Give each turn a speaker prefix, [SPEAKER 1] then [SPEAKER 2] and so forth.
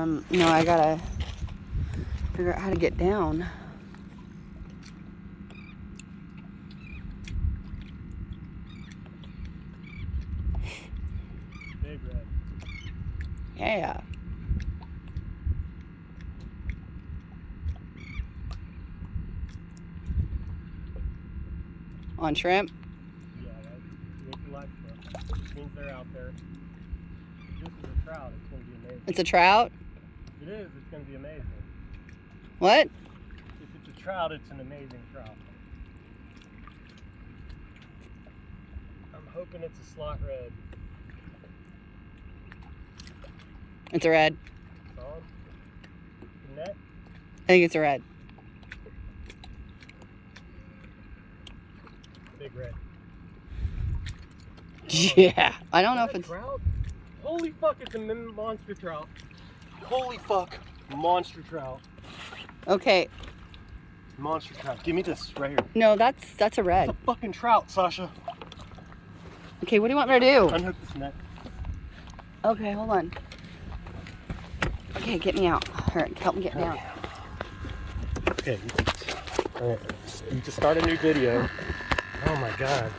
[SPEAKER 1] No, I gotta figure out how to get down.
[SPEAKER 2] Big red.
[SPEAKER 1] Yeah. On shrimp?
[SPEAKER 2] Yeah, that's look like shrimp. Which means they're out there. If this is a trout, it's going to be amazing.
[SPEAKER 1] It's a trout?
[SPEAKER 2] It is, it's going to be amazing.
[SPEAKER 1] What?
[SPEAKER 2] If it's a trout, it's an amazing trout. I'm hoping it's a slot red.
[SPEAKER 1] It's a red.
[SPEAKER 2] Solid. Net?
[SPEAKER 1] I think it's a red.
[SPEAKER 2] Big red.
[SPEAKER 1] Yeah. I don't know if it's...
[SPEAKER 2] trout? Holy fuck, it's a monster trout. Holy fuck. Monster trout.
[SPEAKER 1] Okay.
[SPEAKER 2] Monster trout. Give me this right here.
[SPEAKER 1] No, that's a red.
[SPEAKER 2] It's a fucking trout, Sasha.
[SPEAKER 1] Okay, what do you want me to do?
[SPEAKER 2] Unhook this net.
[SPEAKER 1] Okay, hold on. Okay, get me out. All right, help me get down.
[SPEAKER 2] Okay. All right. You just start a new video. Oh my god.